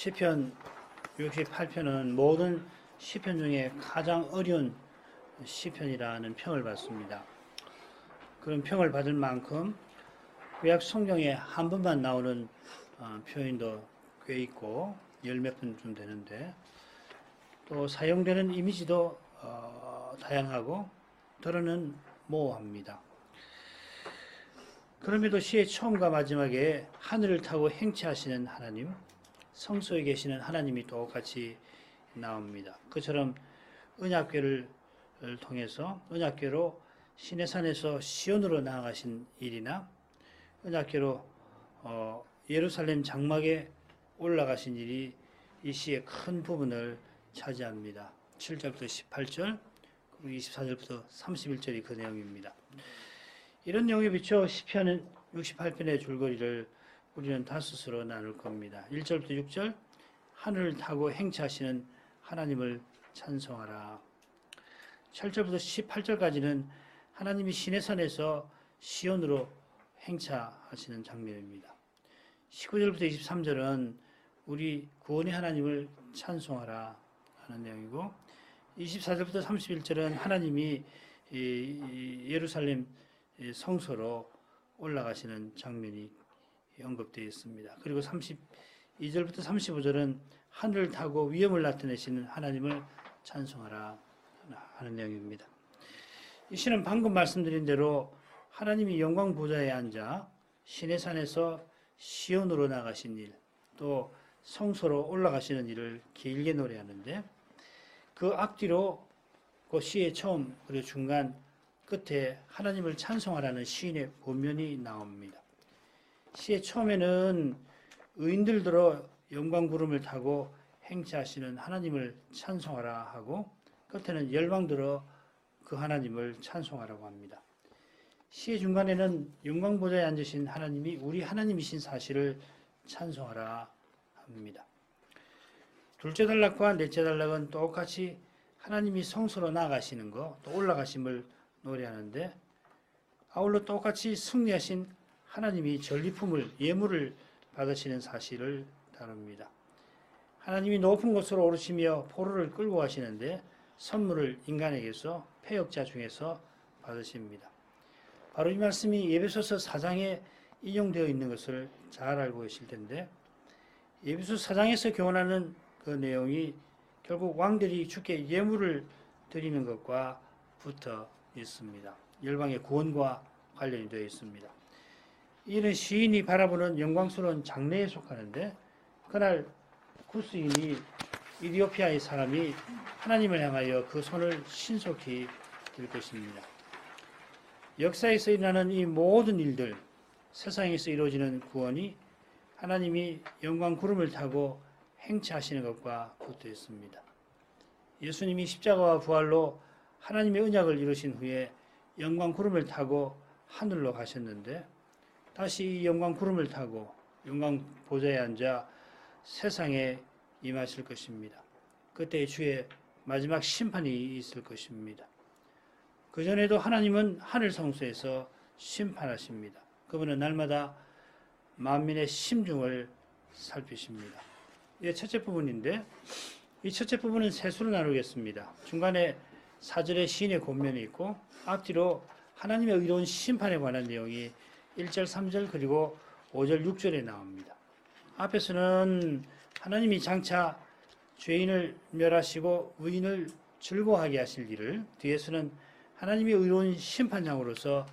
시편 68편은 모든 시편 중에 가장 어려운 시편이라는 평을 받습니다. 그런 평을 받을 만큼 구약 성경에 한 번만 나오는 표현도 꽤 있고 열 몇 번쯤 되는데, 또 사용되는 이미지도 다양하고 들어는 모호합니다. 그럼에도 시의 처음과 마지막에 하늘을 타고 행차하시는 하나님, 성소에 계시는 하나님이 똑같이 나옵니다. 그처럼 언약궤를 통해서 언약궤로 시내산에서 시온으로 나아가신 일이나 언약궤로 예루살렘 장막에 올라가신 일이 이 시의 큰 부분을 차지합니다. 7절부터 18절 그리고 24절부터 31절이 그 내용입니다. 이런 내용에 비춰 시편 68편의 줄거리를 우리는 다섯으로 나눌 겁니다. 1절부터 6절, 하늘을 타고 행차하시는 하나님을 찬송하라. 7절부터 18절까지는 하나님이 시내산에서 시온으로 행차하시는 장면입니다. 19절부터 23절은 우리 구원의 하나님을 찬송하라 하는 내용이고, 24절부터 31절은 하나님이 예루살렘 성소로 올라가시는 장면이 언급되어 있습니다. 그리고 32절부터 35절은 하늘을 타고 위엄을 나타내시는 하나님을 찬송하라 하는 내용입니다. 이 시는 방금 말씀드린 대로 하나님이 영광 보좌에 앉아 시내산에서 시온으로 나가신 일, 또 성소로 올라가시는 일을 길게 노래하는데, 그 앞뒤로 그 시의 처음 그리고 중간 끝에 하나님을 찬송하라는 시인의 본면이 나옵니다. 시의 처음에는 의인들 들어 영광 구름을 타고 행차하시는 하나님을 찬송하라 하고, 끝에는 열방 들어 그 하나님을 찬송하라고 합니다. 시의 중간에는 영광 보좌에 앉으신 하나님이 우리 하나님이신 사실을 찬송하라 합니다. 둘째 단락과 넷째 단락은 똑같이 하나님이 성소로 나가시는 것, 또 올라가심을 노래하는데, 아울러 똑같이 승리하신 하나님이 전리품을, 예물을 받으시는 사실을 다룹니다. 하나님이 높은 곳으로 오르시며 포로를 끌고 가시는데 선물을 인간에게서 패역자 중에서 받으십니다. 바로 이 말씀이 에베소서 4장에 인용되어 있는 것을 잘 알고 계실 텐데, 에베소서 4장에서 교훈하는 그 내용이 결국 왕들이 주께 예물을 드리는 것과 붙어 있습니다. 열방의 구원과 관련이 되어 있습니다. 이는 시인이 바라보는 영광스러운 장래에 속하는데, 그날 구스인이 이디오피아의 사람이 하나님을 향하여 그 손을 신속히 들 것입니다. 역사에서 일어나는 이 모든 일들, 세상에서 이루어지는 구원이 하나님이 영광 구름을 타고 행차하시는 것과 붙어 있습니다. 예수님이 십자가와 부활로 하나님의 언약을 이루신 후에 영광 구름을 타고 하늘로 가셨는데, 다시 이 영광 구름을 타고 영광 보좌에 앉아 세상에 임하실 것입니다. 그때 주의 마지막 심판이 있을 것입니다. 그전에도 하나님은 하늘 성소에서 심판하십니다. 그분은 날마다 만민의 심중을 살피십니다. 이게 첫째 부분인데, 이 첫째 부분은 세 수로 나누겠습니다. 중간에 4절의 시인의 권면이 있고, 앞뒤로 하나님의 의로운 심판에 관한 내용이 1절, 3절, 그리고 5절, 6절에 나옵니다. 앞에서는 하나님이 장차 죄인을 멸하시고 의인을 즐거워하게 하실 일을, 뒤에서는 하나님의 의로운 심판장으로서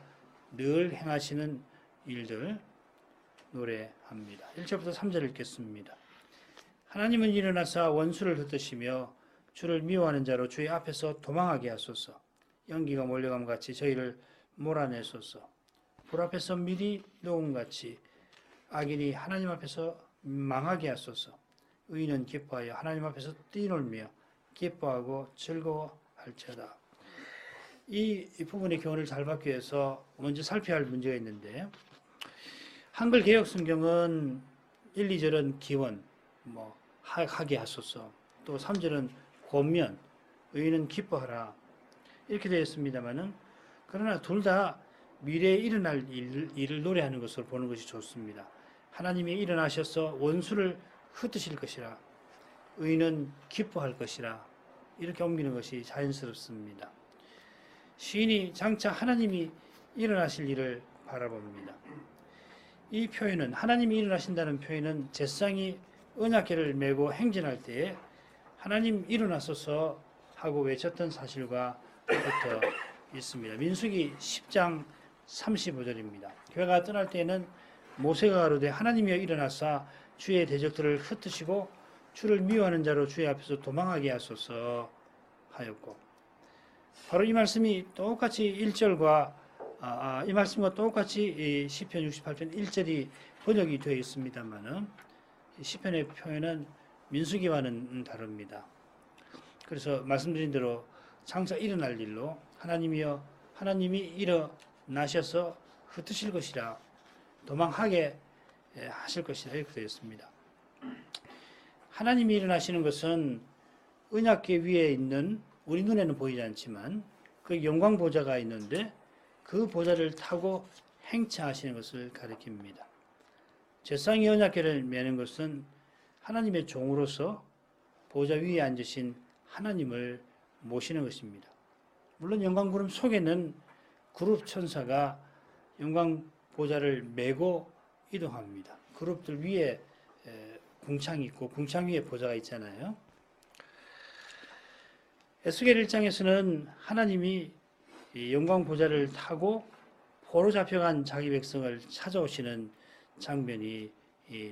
늘 행하시는 일들 노래합니다. 1절부터 3절 읽겠습니다. 하나님은 일어나사 원수를 흩으시며 주를 미워하는 자로 주의 앞에서 도망하게 하소서. 연기가 몰려감 같이 저희를 몰아내소서. 불 앞에서 밀이 녹음같이 악인이 하나님 앞에서 망하게 하소서. 의인은 기뻐하여 하나님 앞에서 뛰놀며 기뻐하고 즐거워할지어다. 이 부분의 교훈을 잘 받기 위해서 먼저 살펴야 할 문제가 있는데, 한글 개역 성경은 1, 2절은 기원, 하게 하소서, 또 3절은 권면, 의인은 기뻐하라 이렇게 되어 있습니다만은, 그러나 둘 다 미래에 일어날 일을 노래하는 것으로 보는 것이 좋습니다. 하나님이 일어나셔서 원수를 흩으실 것이라. 의인은 기뻐할 것이라. 이렇게 옮기는 것이 자연스럽습니다. 시인이 장차 하나님이 일어나실 일을 바라봅니다. 이 표현은, 하나님이 일어나신다는 표현은 제사장이 언약궤를 메고 행진할 때에 하나님 일어나소서 하고 외쳤던 사실과 붙어 있습니다. 민수기 10장 35절입니다. 교회가 떠날 때에는 모세가 가로되 하나님이여 일어나사 주의 대적들을 흩으시고 주를 미워하는 자로 주의 앞에서 도망하게 하소서 하였고, 바로 이 말씀이 똑같이 1절과 이 말씀과 똑같이 시편 68편 1절이 번역이 되어 있습니다만은 시편의 표현은 민수기와는 다릅니다. 그래서 말씀드린 대로 장차 일어날 일로 하나님이여 하나님이 일어나셔서 흩으실 것이라, 도망하게 하실 것이라 이렇게 되어 있습니다. 하나님이 일어나시는 것은 언약궤 위에 있는, 우리 눈에는 보이지 않지만 그 영광 보좌가 있는데 그 보좌를 타고 행차하시는 것을 가리킵니다. 제사장이 언약궤를 메는 것은 하나님의 종으로서 보좌 위에 앉으신 하나님을 모시는 것입니다. 물론 영광 구름 속에는 그룹 천사가 영광 보좌를 메고 이동합니다. 그룹들 위에 궁창이 있고 궁창 위에 보좌가 있잖아요. 에스겔 1장에서는 하나님이 영광 보좌를 타고 포로 잡혀간 자기 백성을 찾아오시는 장면이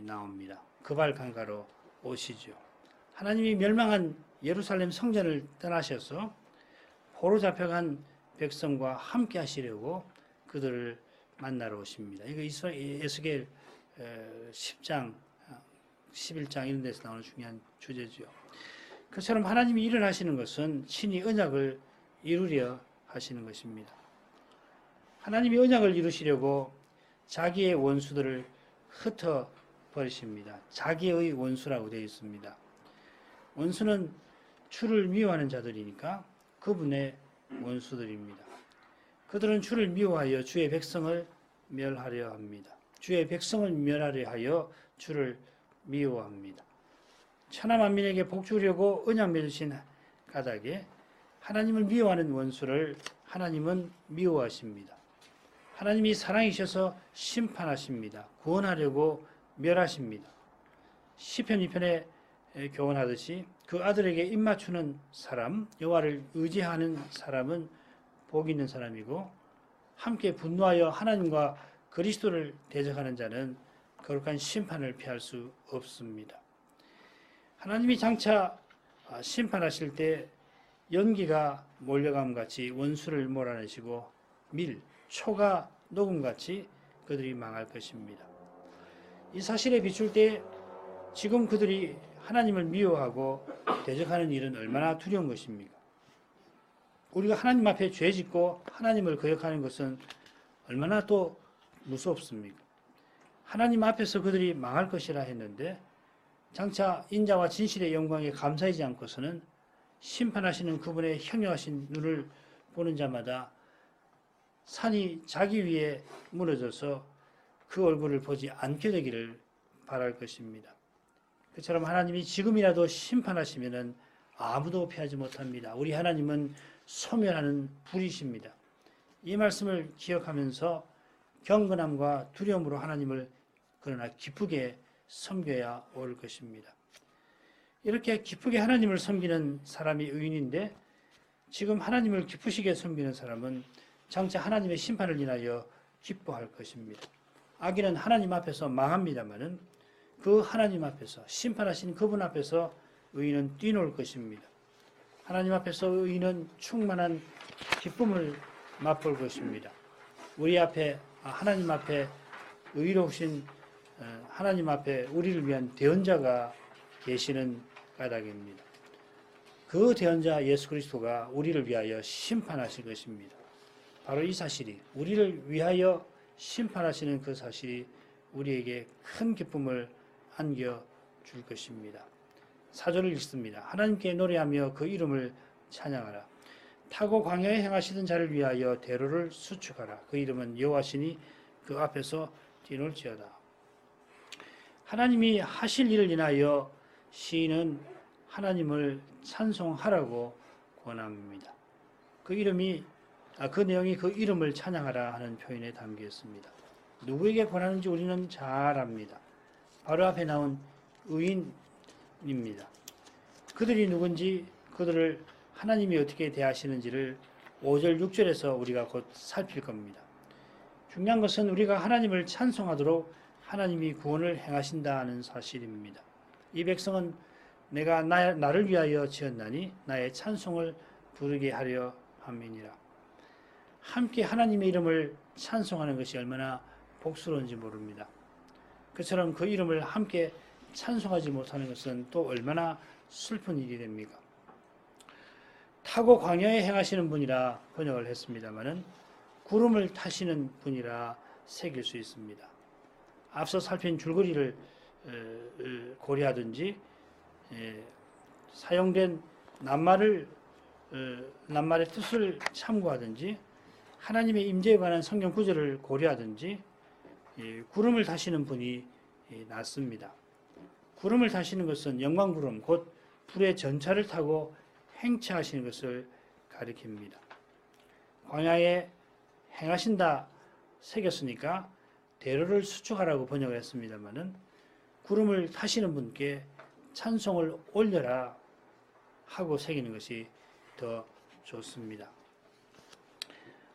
나옵니다. 그발 강가로 오시죠. 하나님이 멸망한 예루살렘 성전을 떠나셔서 포로 잡혀간 백성과 함께 하시려고 그들을 만나러 오십니다. 이거 에스겔 10장, 11장 이런 데서 나오는 중요한 주제죠. 그처럼 하나님이 일어나시는 것은 친히 언약을 이루려 하시는 것입니다. 하나님이 언약을 이루시려고 자기의 원수들을 흩어버리십니다. 자기의 원수라고 되어 있습니다. 원수는 주를 미워하는 자들이니까 그분의 원수들입니다. 그들은 주를 미워하여 주의 백성을 멸하려 합니다. 주의 백성을 멸하려 하여 주를 미워합니다. 천하 만민에게 복 주려고 언약 맺으신 까닭에 하나님을 미워하는 원수를 하나님은 미워하십니다. 하나님이 사랑이셔서 심판하십니다. 구원하려고 멸하십니다. 시편 2편에 교훈하듯이 그 아들에게 입맞추는 사람, 여호와를 의지하는 사람은 복 있는 사람이고 함께 분노하여 하나님과 그리스도를 대적하는 자는 거룩한 심판을 피할 수 없습니다. 하나님이 장차 심판하실 때 연기가 몰려감같이 원수를 몰아내시고 초가 녹음같이 그들이 망할 것입니다. 이 사실에 비출 때 지금 그들이 하나님을 미워하고 대적하는 일은 얼마나 두려운 것입니까? 우리가 하나님 앞에 죄 짓고 하나님을 거역하는 것은 얼마나 또 무섭습니까? 하나님 앞에서 그들이 망할 것이라 했는데 장차 인자와 진실의 영광에 감사하지 않고서는 심판하시는 그분의 형용하신 눈을 보는 자마다 산이 자기 위에 무너져서 그 얼굴을 보지 않게 되기를 바랄 것입니다. 그처럼 하나님이 지금이라도 심판하시면은 아무도 피하지 못합니다. 우리 하나님은 소멸하는 불이십니다. 이 말씀을 기억하면서 경건함과 두려움으로 하나님을 그러나 기쁘게 섬겨야 올 것입니다. 이렇게 기쁘게 하나님을 섬기는 사람이 의인인데 지금 하나님을 기쁘시게 섬기는 사람은 장차 하나님의 심판을 인하여 기뻐할 것입니다. 악인은 하나님 앞에서 망합니다마는 그 하나님 앞에서 심판하신 그분 앞에서 의인은 뛰놀 것입니다. 하나님 앞에서 의인은 충만한 기쁨을 맛볼 것입니다. 우리 앞에 하나님 앞에 의로우신 하나님 앞에 우리를 위한 대언자가 계시는 까닭입니다. 그 대언자 예수 그리스도가 우리를 위하여 심판하실 것입니다. 바로 이 사실이, 우리를 위하여 심판하시는 그 사실이 우리에게 큰 기쁨을 안겨줄 것입니다. 4절을 읽습니다. 하나님께 노래하며 그 이름을 찬양하라. 타고 광야에 행하시던 자를 위하여 대로를 수축하라. 그 이름은 여호와시니 그 앞에서 뛰놀지어다. 하나님이 하실 일을 인하여 시인은 하나님을 찬송하라고 권합니다. 그 내용이 그 이름을 찬양하라 하는 표현에 담겨 있습니다. 누구에게 권하는지 우리는 잘 압니다. 바로 앞에 나온 의인입니다. 그들이 누군지, 그들을 하나님이 어떻게 대하시는지를 5절, 6절에서 우리가 곧 살필 겁니다. 중요한 것은 우리가 하나님을 찬송하도록 하나님이 구원을 행하신다는 사실입니다. 이 백성은 내가 나를 위하여 지었나니 나의 찬송을 부르게 하려 함이니라. 함께 하나님의 이름을 찬송하는 것이 얼마나 복스러운지 모릅니다. 그처럼 그 이름을 함께 찬송하지 못하는 것은 또 얼마나 슬픈 일이 됩니까? 타고 광야에 행하시는 분이라 번역을 했습니다마는 구름을 타시는 분이라 새길 수 있습니다. 앞서 살핀 줄거리를 고려하든지 사용된 낱말의 뜻을 참고하든지 하나님의 임재에 관한 성경 구절을 고려하든지 구름을 타시는 분이 낫습니다. 구름을 타시는 것은 영광구름, 곧 불의 전차를 타고 행차하시는 것을 가리킵니다. 광야에 행하신다 새겼으니까 대로를 수축하라고 번역을 했습니다마는 구름을 타시는 분께 찬송을 올려라 하고 새기는 것이 더 좋습니다.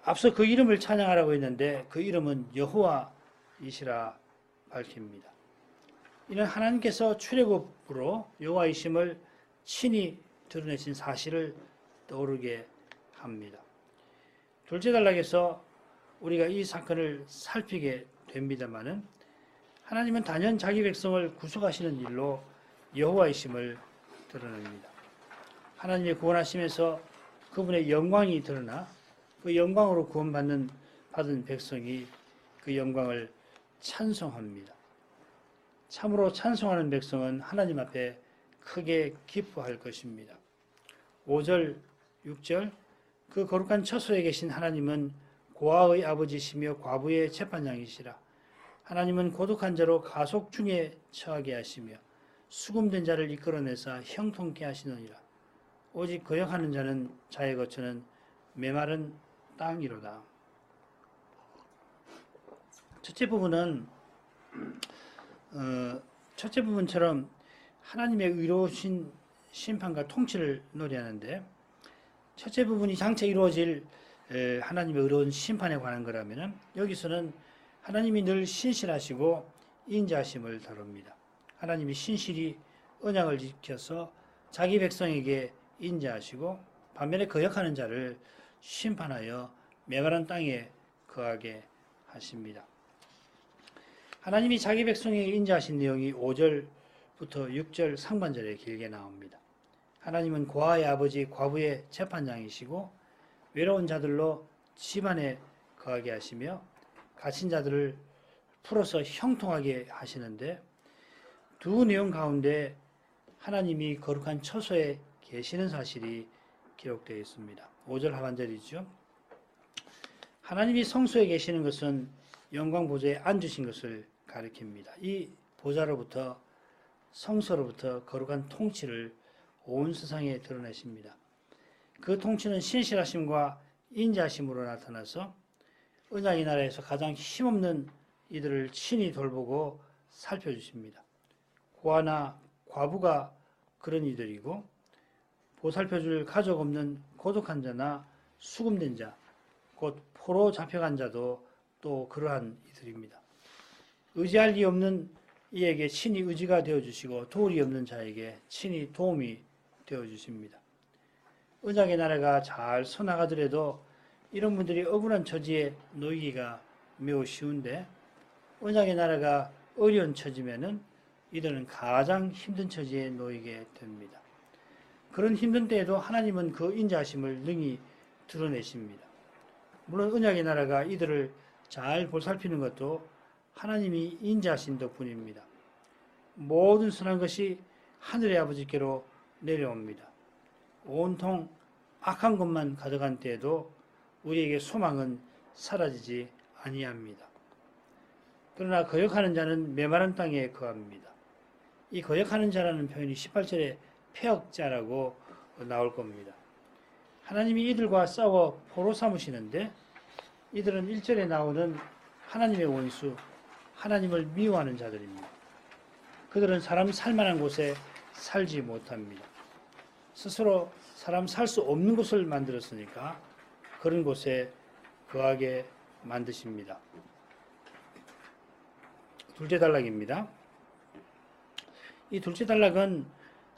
앞서 그 이름을 찬양하라고 했는데 그 이름은 여호와이시라 밝힙니다. 이는 하나님께서 출애굽으로 여호와이심을 친히 드러내신 사실을 떠오르게 합니다. 둘째 단락에서 우리가 이 사건을 살피게 됩니다마는 하나님은 단연 자기 백성을 구속하시는 일로 여호와이심을 드러냅니다. 하나님의 구원하심에서 그분의 영광이 드러나 그 영광으로 구원받은 백성이 그 영광을 찬송합니다. 참으로 찬송하는 백성은 하나님 앞에 크게 기뻐할 것입니다. 5절, 6절 그 거룩한 처소에 계신 하나님은 고아의 아버지시며 과부의 재판장이시라. 하나님은 고독한 자로 가속 중에 처하게 하시며 수금된 자를 이끌어내사 형통케 하시느니라. 오직 거역하는 자는 자의 거처는 메마른 땅이로다. 첫째 부분처럼 하나님의 의로우신 심판과 통치를 노래하는데 첫째 부분이 장차 이루어질 하나님의 의로운 심판에 관한 거라면 여기서는 하나님이 늘 신실하시고 인자하심을 다룹니다. 하나님이 신실히 언약을 지켜서 자기 백성에게 인자하시고 반면에 거역하는 자를 심판하여 메마른 땅에 거하게 하십니다. 하나님이 자기 백성에게 인자하신 내용이 5절부터 6절 상반절에 길게 나옵니다. 하나님은 고아의 아버지 과부의 재판장이시고 외로운 자들로 집안에 거하게 하시며 갇힌 자들을 풀어서 형통하게 하시는데 두 내용 가운데 하나님이 거룩한 처소에 계시는 사실이 기록되어 있습니다. 5절 하반절이죠. 하나님이 성소에 계시는 것은 영광 보좌에 앉으신 것을 가리킵니다. 이 보좌로부터 성소로부터 거룩한 통치를 온 세상에 드러내십니다. 그 통치는 신실하심과 인자하심으로 나타나서 언약의 나라에서 가장 힘없는 이들을 친히 돌보고 살펴주십니다. 고아나 과부가 그런 이들이고 보살펴줄 가족 없는 고독한 자나 수금된 자, 곧 포로 잡혀간 자도 또 그러한 이들입니다. 의지할 리 없는 이에게 친히 의지가 되어주시고 도울이 없는 자에게 친히 도움이 되어주십니다. 언약의 나라가 잘 서나가더라도 이런 분들이 억울한 처지에 놓이기가 매우 쉬운데 언약의 나라가 어려운 처지면은 이들은 가장 힘든 처지에 놓이게 됩니다. 그런 힘든 때에도 하나님은 그 인자하심을 능히 드러내십니다. 물론 언약의 나라가 이들을 잘 보살피는 것도 하나님이 인자하신 덕분입니다. 모든 선한 것이 하늘의 아버지께로 내려옵니다. 온통 악한 것만 가져간 때에도 우리에게 소망은 사라지지 아니합니다. 그러나 거역하는 자는 메마른 땅에 거합니다. 이 거역하는 자라는 표현이 18절에 폐역자라고 나올 겁니다. 하나님이 이들과 싸워 포로 삼으시는데 이들은 1절에 나오는 하나님의 원수, 하나님을 미워하는 자들입니다. 그들은 사람 살만한 곳에 살지 못합니다. 스스로 사람 살 수 없는 곳을 만들었으니까 그런 곳에 거하게 만드십니다. 둘째 단락입니다. 이 둘째 단락은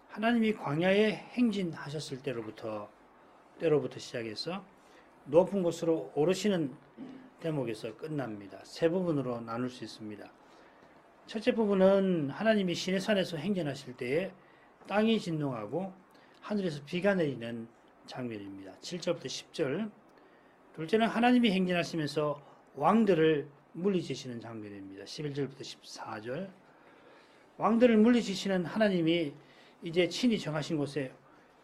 하나님이 광야에 행진하셨을 때로부터 시작해서 높은 곳으로 오르시는 대목에서 끝납니다. 세 부분으로 나눌 수 있습니다. 첫째 부분은 하나님이 시내산에서 행진하실 때에 땅이 진동하고 하늘에서 비가 내리는 장면입니다. 7절부터 10절. 둘째는 하나님이 행진하시면서 왕들을 물리치시는 장면입니다. 11절부터 14절. 왕들을 물리치시는 하나님이 이제 친히 정하신 곳에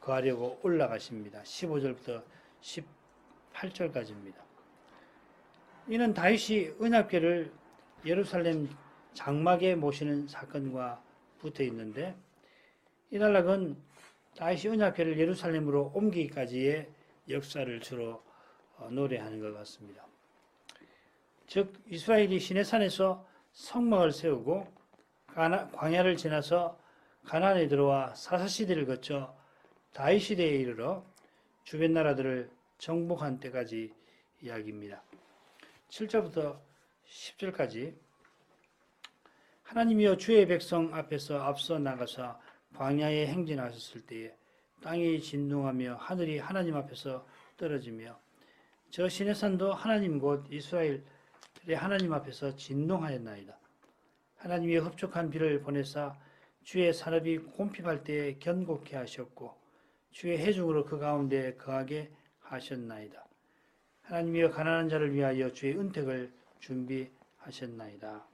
거하려고 올라가십니다. 15절부터 18절까지입니다. 이는 다윗이 언약궤를 예루살렘 장막에 모시는 사건과 붙어 있는데 이 단락은 다윗이 언약궤를 예루살렘으로 옮기기까지의 역사를 주로 노래하는 것 같습니다. 즉 이스라엘이 시내산에서 성막을 세우고 광야를 지나서 가나안에 들어와 사사시대를 거쳐 다윗 시대에 이르러 주변 나라들을 정복한 때까지 이야기입니다. 7절부터 10절까지 하나님이여 주의 백성 앞에서 앞서 나가사 광야에 행진하셨을 때에 땅이 진동하며 하늘이 하나님 앞에서 떨어지며 저 시내산도 하나님 곧 이스라엘의 하나님 앞에서 진동하였나이다. 하나님이 흡족한 비를 보내사 주의 산업이 곰핍할 때에 견고케 하셨고 주의 해중으로 그 가운데 거하게 하셨나이다. 하나님이여 가난한 자를 위하여 주의 은택을 준비하셨나이다.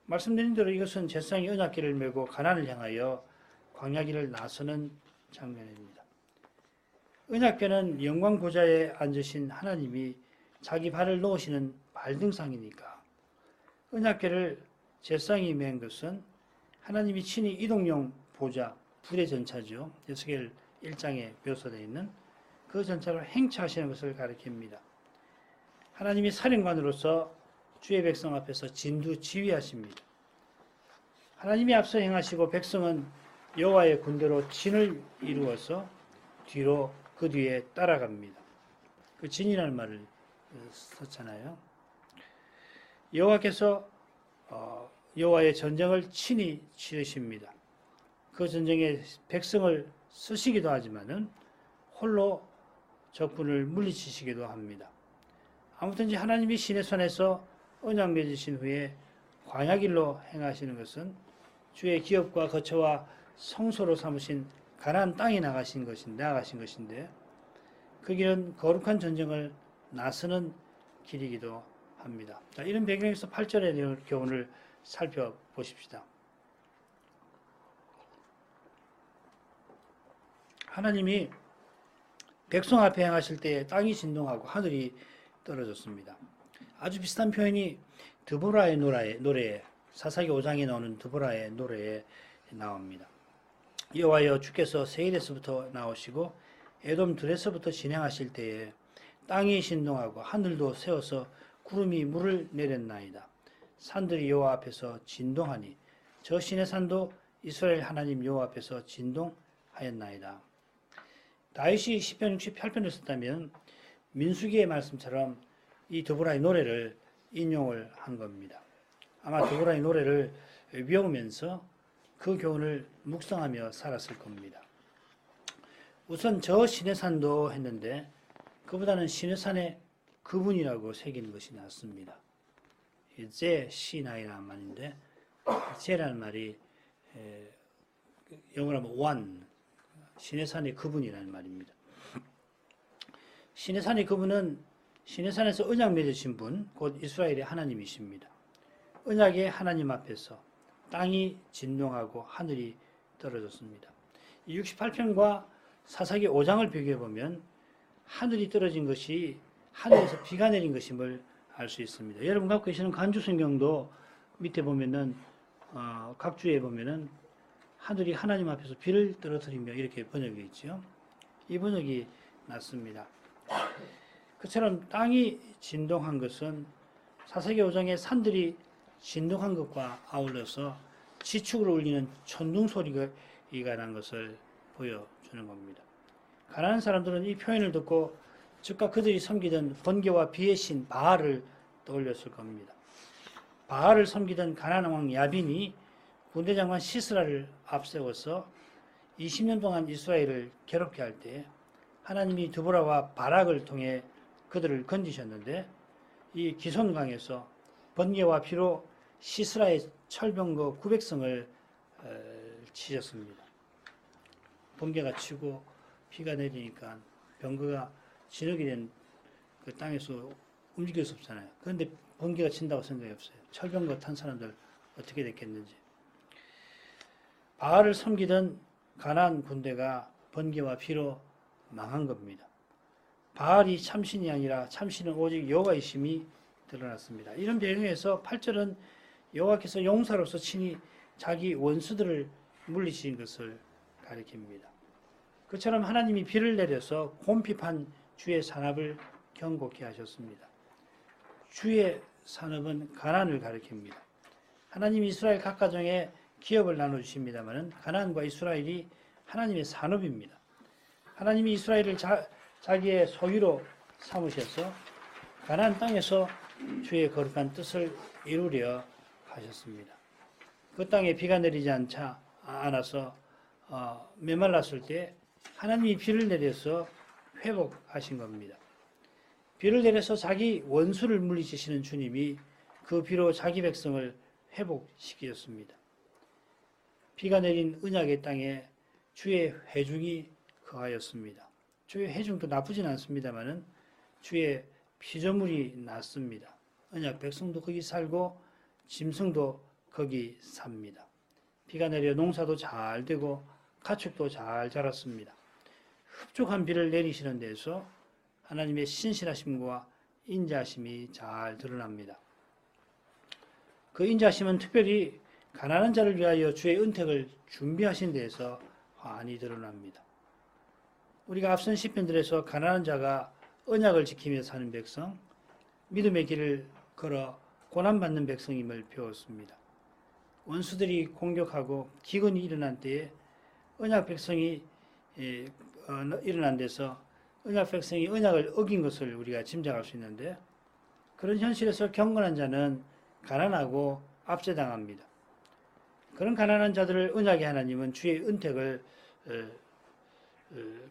말씀드린 대로 이것은 제사장이 언약궤를 메고 가나안을 향하여 광야길을 나서는 장면입니다. 언약궤는 영광 보좌에 앉으신 하나님이 자기 발을 놓으시는 발등상이니까 언약궤를 제사장이 맨 것은 하나님이 친히 이동용 보좌, 불의 전차죠. 에스겔 1장에 묘사되어 있는 그 전차로 행차하시는 것을 가리킵니다. 하나님이 사령관으로서 주의 백성 앞에서 진두 지휘하십니다. 하나님이 앞서 행하시고 백성은 여호와의 군대로 진을 이루어서 뒤로 그 뒤에 따라갑니다. 그 진이라는 말을 썼잖아요. 여호와께서 여호와의 전쟁을 친히 치르십니다. 그 전쟁에 백성을 쓰시기도 하지만은 홀로 적군을 물리치시기도 합니다. 아무튼지 하나님이 시내산에서 언약 맺으신 후에 광야길로 행하시는 것은 주의 기업과 거처와 성소로 삼으신 가나안 땅에 나가신 것인데 그 길은 거룩한 전쟁을 나서는 길이기도 합니다. 자, 이런 배경에서 8절의 교훈을 살펴보십시다. 하나님이 백성 앞에 행하실 때 땅이 진동하고 하늘이 떨어졌습니다. 아주 비슷한 표현이 드보라의 노래에 사사기 5장에 나오는 드보라의 노래에 나옵니다. 여호와여 주께서 세일에서부터 나오시고 에돔 들에서부터 진행하실 때에 땅이 진동하고 하늘도 세워서 구름이 물을 내렸나이다. 산들이 여호와 앞에서 진동하니 저 신의 산도 이스라엘 하나님 여호와 앞에서 진동하였나이다. 다윗이 시편 68편을 썼다면 민수기의 말씀처럼 이 드보라의 노래를 인용을 한 겁니다. 아마 드보라의 노래를 외우면서 그 교훈을 묵상하며 살았을 겁니다. 우선 저 시내산도 했는데 그보다는 시내산의 그분이라고 새기는 것이 낫습니다. 제 시나이라는 말인데 제라는 말이 영어로 하면 one, 시내산의 그분이라는 말입니다. 시내산의 그분은 시내산에서 언약 맺으신 분, 곧 이스라엘의 하나님이십니다. 언약의 하나님 앞에서 땅이 진동하고 하늘이 떨어졌습니다. 68편과 사사기 5장을 비교해 보면 하늘이 떨어진 것이 하늘에서 비가 내린 것임을 알 수 있습니다. 여러분 갖고 계시는 간주성경도 밑에 보면은 각 주에 보면은 하늘이 하나님 앞에서 비를 떨어뜨리며 이렇게 번역이 있죠. 이 번역이 맞습니다. 그처럼 땅이 진동한 것은 사사기 5장의 산들이 진동한 것과 아울러서 지축으로 울리는 천둥 소리가 난 것을 보여주는 겁니다. 가나안 사람들은 이 표현을 듣고 즉각 그들이 섬기던 번개와 비의 신 바알을 떠올렸을 겁니다. 바알을 섬기던 가나안 왕 야빈이 군대 장관 시스라를 앞세워서 20년 동안 이스라엘을 괴롭게 할 때 하나님이 드보라와 바락을 통해 그들을 건지셨는데 이 기손강에서 번개와 비로 시스라의 철병거 900성을 치셨습니다. 번개가 치고 비가 내리니까 병거가 진흙이 된 그 땅에서 움직일 수 없잖아요. 그런데 번개가 친다고 생각이 없어요. 철병거 탄 사람들 어떻게 됐겠는지. 바알을 섬기던 가나안 군대가 번개와 비로 망한 겁니다. 바알이 참신이 아니라 참신은 오직 여호와이심이 드러났습니다. 이런 배경에서 8절은 여호와께서 용사로서 친히 자기 원수들을 물리신 것을 가리킵니다. 그처럼 하나님이 비를 내려서 곰핍한 주의 산업을 경고케 하셨습니다. 주의 산업은 가나안을 가리킵니다. 하나님이 이스라엘 각 가정에 기업을 나눠주십니다만 가나안과 이스라엘이 하나님의 산업입니다. 하나님이 이스라엘을 자기의 소유로 삼으셔서 가나안 땅에서 주의 거룩한 뜻을 이루려 하셨습니다. 그 땅에 비가 내리지 않아서 메말랐을 때 하나님이 비를 내려서 회복하신 겁니다. 비를 내려서 자기 원수를 물리치시는 주님이 그 비로 자기 백성을 회복시키셨습니다. 비가 내린 언약의 땅에 주의 회중이 거하였습니다. 주의 회중도 나쁘진 않습니다만은 주의 피조물이 났습니다. 언약 백성도 거기 살고 짐승도 거기 삽니다. 비가 내려 농사도 잘 되고 가축도 잘 자랐습니다. 흡족한 비를 내리시는 데서 하나님의 신실하심과 인자하심이 잘 드러납니다. 그 인자하심은 특별히 가난한 자를 위하여 주의 은택을 준비하신 데에서 환히 드러납니다. 우리가 앞선 시편들에서 가난한 자가 언약을 지키며 사는 백성, 믿음의 길을 걸어 고난받는 백성임을 배웠습니다. 원수들이 공격하고 기근이 일어난 때에 언약 백성이 일어난 데서 언약 백성이 언약을 어긴 것을 우리가 짐작할 수 있는데 그런 현실에서 경건한 자는 가난하고 압제당합니다. 그런 가난한 자들을 언약의 하나님은 주의 은택을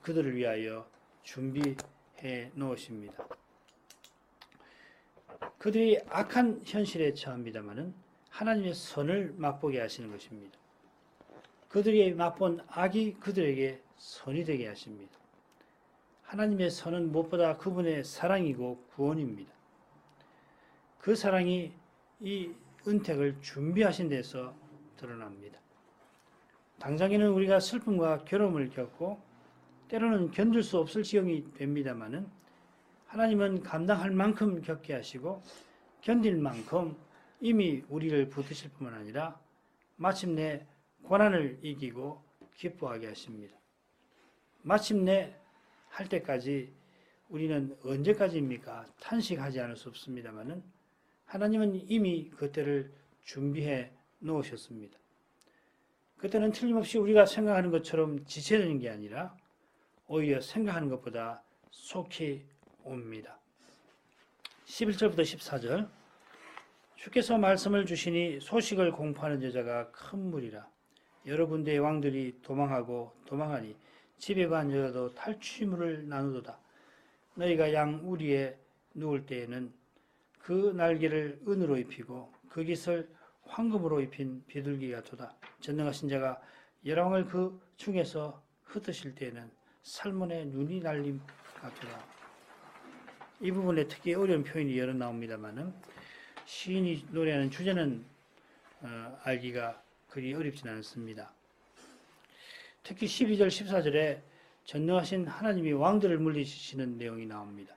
그들을 위하여 준비해 놓으십니다. 그들이 악한 현실에 처합니다마는 하나님의 선을 맛보게 하시는 것입니다. 그들이 맛본 악이 그들에게 선이 되게 하십니다. 하나님의 선은 무엇보다 그분의 사랑이고 구원입니다. 그 사랑이 이 은택을 준비하신 데서 드러납니다. 당장에는 우리가 슬픔과 괴로움을 겪고 때로는 견딜 수 없을 지경이 됩니다마는 하나님은 감당할 만큼 겪게 하시고 견딜 만큼 이미 우리를 붙드실 뿐만 아니라 마침내 고난을 이기고 기뻐하게 하십니다. 마침내 할 때까지 우리는 언제까지입니까? 탄식하지 않을 수 없습니다마는 하나님은 이미 그때를 준비해 놓으셨습니다. 그때는 틀림없이 우리가 생각하는 것처럼 지체되는 게 아니라 오히려 생각하는 것보다 속히 옵니다. 11절부터 14절 주께서 말씀을 주시니 소식을 공포하는 여자가 큰 무리라. 여러 군데의 왕들이 도망하니 집에 간 여자도 탈취물을 나누도다. 너희가 양 우리에 누울 때에는 그 날개를 은으로 입히고 그 깃을 황금으로 입힌 비둘기 같도다. 전능하신 자가 열왕을 그 중에서 흩으실 때에는 살몬의 눈이 날림 같도다. 이 부분에 특히 어려운 표현이 여러 나옵니다만은 시인이 노래하는 주제는 알기가 그리 어렵지는 않습니다. 특히 12절 14절에 전능하신 하나님이 왕들을 물리치시는 내용이 나옵니다.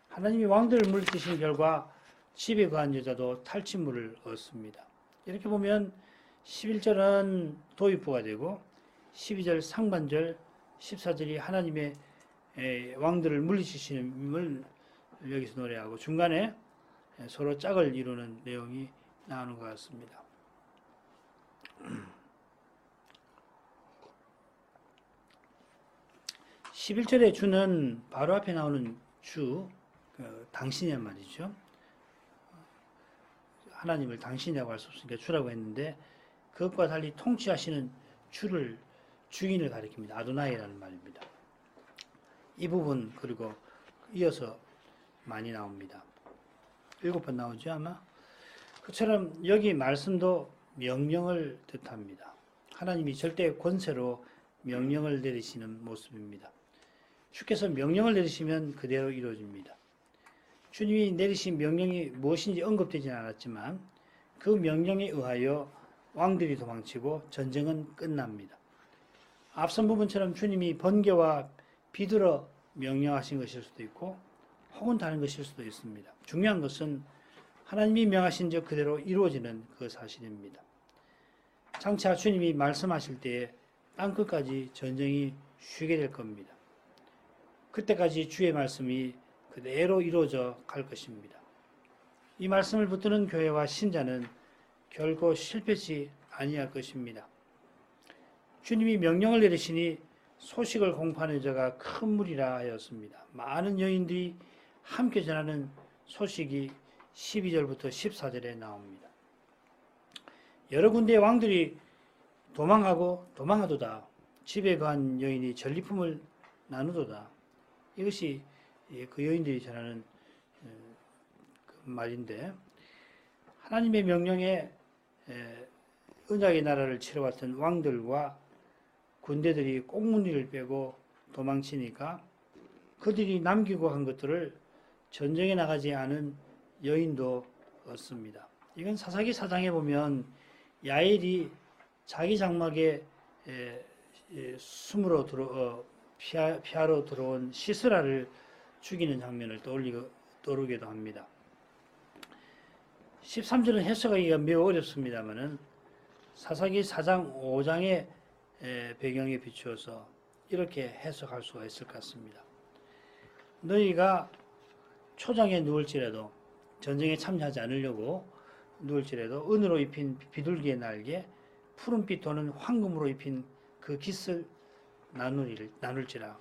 하나님이 왕들을 물리치신 결과 집에 거한 여자도 탈취물을 얻습니다. 이렇게 보면 11절은 도입부가 되고 12절 상반절 14절이 하나님의 왕들을 물리치심을 여기서 노래하고 중간에 서로 짝을 이루는 내용이 나오는 것 같습니다. 11절의 주는 바로 앞에 나오는 주, 당신이란 말이죠. 하나님을 당신이라고 할 수 없으니까 주라고 했는데 그것과 달리 통치하시는 주를 주인을 가리킵니다. 아도나이라는 말입니다. 이 부분 그리고 이어서 많이 나옵니다. 7번 나오죠 아마? 그처럼 여기 말씀도 명령을 뜻합니다. 하나님이 절대 권세로 명령을 내리시는 모습입니다. 주께서 명령을 내리시면 그대로 이루어집니다. 주님이 내리신 명령이 무엇인지 언급되지는 않았지만 그 명령에 의하여 왕들이 도망치고 전쟁은 끝납니다. 앞선 부분처럼 주님이 번개와 비들어 명령하신 것일 수도 있고 혹은 다른 것일 수도 있습니다. 중요한 것은 하나님이 명하신 적 그대로 이루어지는 그 사실입니다. 장차 주님이 말씀하실 때에 땅끝까지 전쟁이 쉬게 될 겁니다. 그때까지 주의 말씀이 그대로 이루어져 갈 것입니다. 이 말씀을 붙드는 교회와 신자는 결코 실패치 아니할 것입니다. 주님이 명령을 내리시니 소식을 공포하는 자가 큰 무리라 하였습니다. 많은 여인들이 함께 전하는 소식이 12절부터 14절에 나옵니다. 여러 군데의 왕들이 도망하도다. 집에 거한 여인이 전리품을 나누도다. 이것이 그 여인들이 전하는 그 말인데 하나님의 명령에 언약의 나라를 치러왔던 왕들과 군대들이 꽁무니를 빼고 도망치니까 그들이 남기고 한 것들을 전쟁에 나가지 않은 여인도 없습니다. 이건 사사기 4장에 보면 야엘이 자기 장막에 숨으로 피하러 들어온 시스라를 죽이는 장면을 떠오르기도 합니다. 13절은 해석하기가 매우 어렵습니다만은 사사기 4장 5장의 배경에 비추어서 이렇게 해석할 수가 있을 것 같습니다. 너희가 초장에 누울지라도 전쟁에 참여하지 않으려고 누울지라도 은으로 입힌 비둘기의 날개 푸른빛 도는 황금으로 입힌 그 깃을 나눌지라.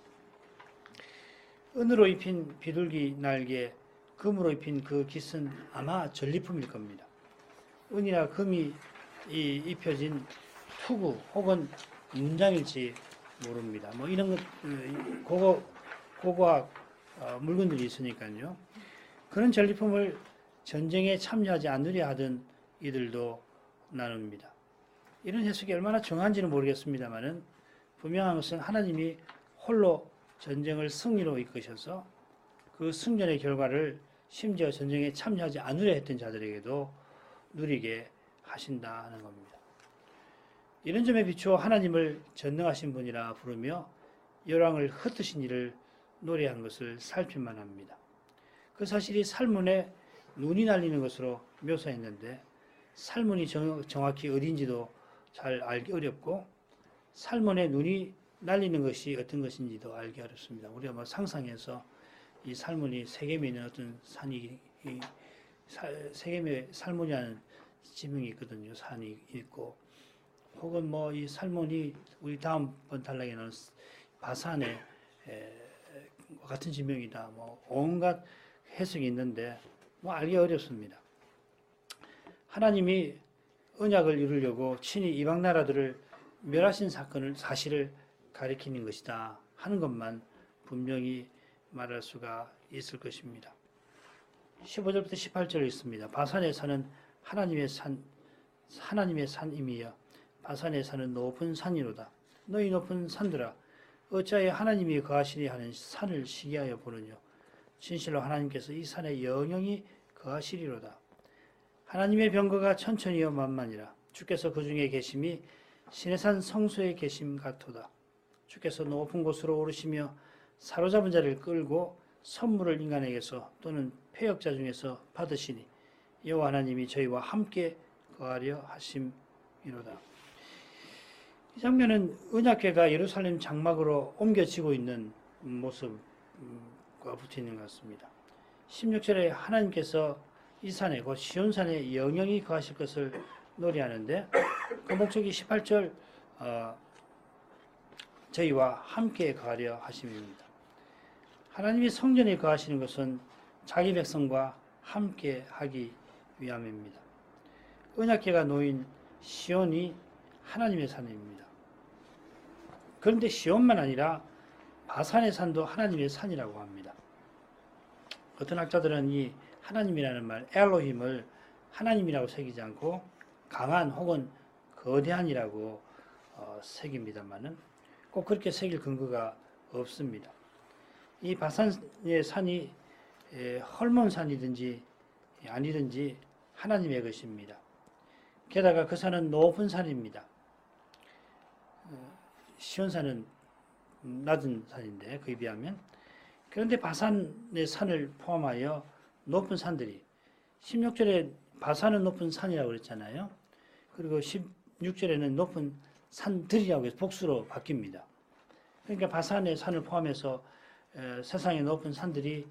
은으로 입힌 비둘기 날개 금으로 입힌 그 깃은 아마 전리품일 겁니다. 은이나 금이 입혀진 투구 혹은 문장일지 모릅니다. 뭐 이런 것 고고학 물건들이 있으니까요. 그런 전리품을 전쟁에 참여하지 않으려 하던 이들도 나눕니다. 이런 해석이 얼마나 정확한지는 모르겠습니다만은 분명한 것은 하나님이 홀로 전쟁을 승리로 이끄셔서 그 승전의 결과를 심지어 전쟁에 참여하지 않으려 했던 자들에게도 누리게 하신다 하는 겁니다. 이런 점에 비추어 하나님을 전능하신 분이라 부르며 열왕을 흩으신 이를 노래한 것을 살필만 합니다. 그 사실이 살문에 눈이 날리는 것으로 묘사했는데 살문이 정확히 어딘지도 잘 알기 어렵고 살문에 눈이 날리는 것이 어떤 것인지도 알기 어렵습니다. 우리가 뭐 상상해서 이 살문이 세겜에 있는 어떤 산이 세겜에 살문이라는 지명이 있거든요. 산이 있고 혹은 뭐 이 살문이 우리 다음번 단락에 나오는 바산의 같은 지명이다. 뭐 온갖 해석이 있는데 뭐 알기 어렵습니다. 하나님이 언약을 이루려고 친히 이방 나라들을 멸하신 사실을 가리키는 것이다 하는 것만 분명히 말할 수가 있을 것입니다. 15절부터 18절에 있습니다. 바산에 사는 하나님의 산임이여 바산에 사는 높은 산이로다. 너희 높은 산들아 어찌하여 하나님이 거하시리 하는 산을 시기하여 보느뇨. 진실로 하나님께서 이 산에 영영히 거하시리로다. 하나님의 병거가 천천히요 만만이라. 주께서 그 중에 계심이 시내산 성소에 계심 같도다. 주께서 높은 곳으로 오르시며 사로잡은 자를 끌고 선물을 인간에게서 또는 패역자 중에서 받으시니 여호와 하나님이 저희와 함께 거하려 하심이로다. 이 장면은 언약궤가 예루살렘 장막으로 옮겨지고 있는 모습과 붙어 있는 것 같습니다. 16절에 하나님께서 이 산에 곧 시온산에 영영히 거하실 것을 노래하는데 그 목적이 18절 저희와 함께 거하려 하심입니다. 하나님이 성전에 거하시는 것은 자기 백성과 함께 하기 위함입니다. 언약궤가 놓인 시온이 하나님의 산입니다. 그런데 시온만 아니라 바산의 산도 하나님의 산이라고 합니다. 어떤 학자들은 이 하나님이라는 말 엘로힘을 하나님이라고 새기지 않고 강한 혹은 거대한이라고 새깁니다만은 꼭 그렇게 새길 근거가 없습니다. 이 바산의 산이 헐몬산이든지 아니든지 하나님의 것입니다. 게다가 그 산은 높은 산입니다. 시온산은 낮은 산인데 그에 비하면 그런데 바산의 산을 포함하여 높은 산들이 16절에 바산은 높은 산이라고 그랬잖아요. 그리고 16절에는 높은 산들이라고 해서 복수로 바뀝니다. 그러니까 바산의 산을 포함해서 세상의 높은 산들이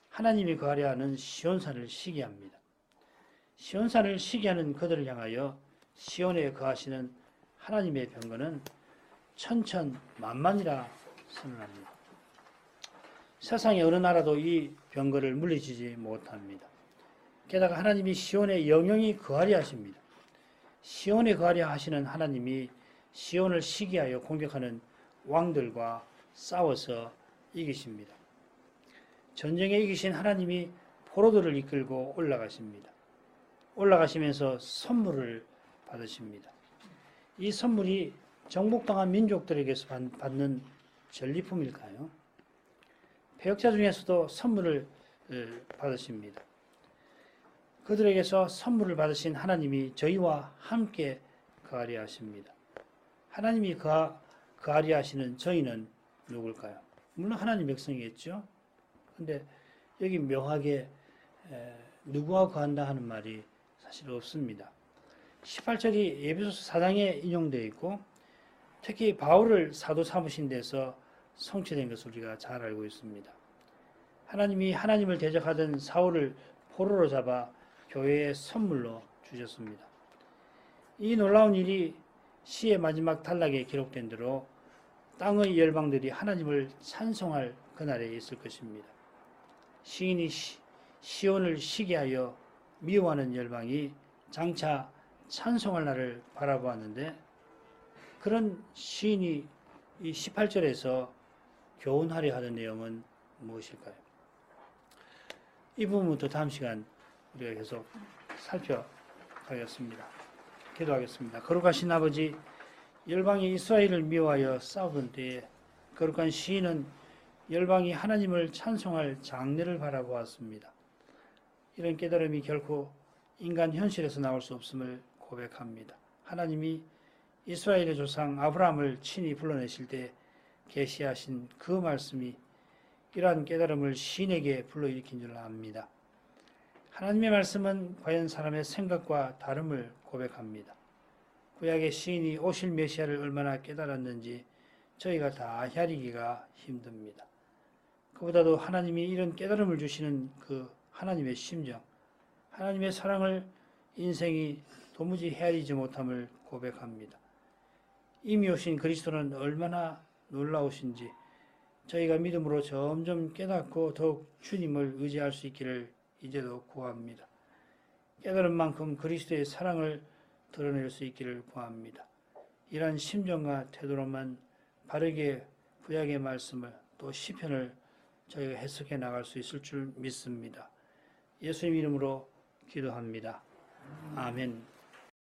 하나님이 거하려 하는 시온산을 시기합니다. 시온산을 시기하는 그들을 향하여 시온에 거하시는 하나님의 병거는 천천만만이라 선언합니다. 세상의 어느 나라도 이 병거를 물리치지 못합니다. 게다가 하나님이 시온에 영영히 거하려 하십니다. 시온에 거하려 하시는 하나님이 시온을 시기하여 공격하는 왕들과 싸워서 이기십니다. 전쟁에 이기신 하나님이 포로들을 이끌고 올라가십니다. 올라가시면서 선물을 받으십니다. 이 선물이 정복당한 민족들에게서 받는 전리품일까요? 패역자 중에서도 선물을 받으십니다. 그들에게서 선물을 받으신 하나님이 저희와 함께 거하려 하십니다. 하나님이 거하려 하시는 저희는 누굴까요? 물론 하나님 백성이겠죠. 그런데 여기 묘하게 누구와 거한다 하는 말이 사실 없습니다. 18절이 에베소서 4장에 인용되어 있고 특히 바울을 사도 삼으신 데서 성취된 것을 우리가 잘 알고 있습니다. 하나님이 하나님을 대적하던 사울을 포로로 잡아 교회의 선물로 주셨습니다. 이 놀라운 일이 시의 마지막 단락에 기록된 대로 땅의 열방들이 하나님을 찬송할 그날에 있을 것입니다. 시인이 시온을 시기하여 미워하는 열방이 장차 찬송할 날을 바라보았는데 그런 시인이 이 18절에서 교훈하려 하는 내용은 무엇일까요? 이 부분부터 다음 시간 우리가 계속 살펴가겠습니다. 기도하겠습니다. 거룩하신 아버지, 열방이 이스라엘을 미워하여 싸우던 때에 거룩한 시인은 열방이 하나님을 찬송할 장래를 바라보았습니다. 이런 깨달음이 결코 인간 현실에서 나올 수 없음을 고백합니다. 하나님이 이스라엘의 조상 아브라함을 친히 불러내실 때 계시하신 그 말씀이 이러한 깨달음을 시인에게 불러일으킨 줄 압니다. 하나님의 말씀은 과연 사람의 생각과 다름을 고백합니다. 구약의 시인이 오실 메시아를 얼마나 깨달았는지 저희가 다 헤아리기가 힘듭니다. 그보다도 하나님이 이런 깨달음을 주시는 그 하나님의 심정, 하나님의 사랑을 인생이 도무지 헤아리지 못함을 고백합니다. 이미 오신 그리스도는 얼마나 놀라우신지 저희가 믿음으로 점점 깨닫고 더욱 주님을 의지할 수 있기를 이제도 구합니다. 깨달은 만큼 그리스도의 사랑을 드러낼 수 있기를 구합니다. 이러한 심정과 태도로만 바르게 구약의 말씀을 또 시편을 저희가 해석해 나갈 수 있을 줄 믿습니다. 예수님 이름으로 기도합니다. 아멘.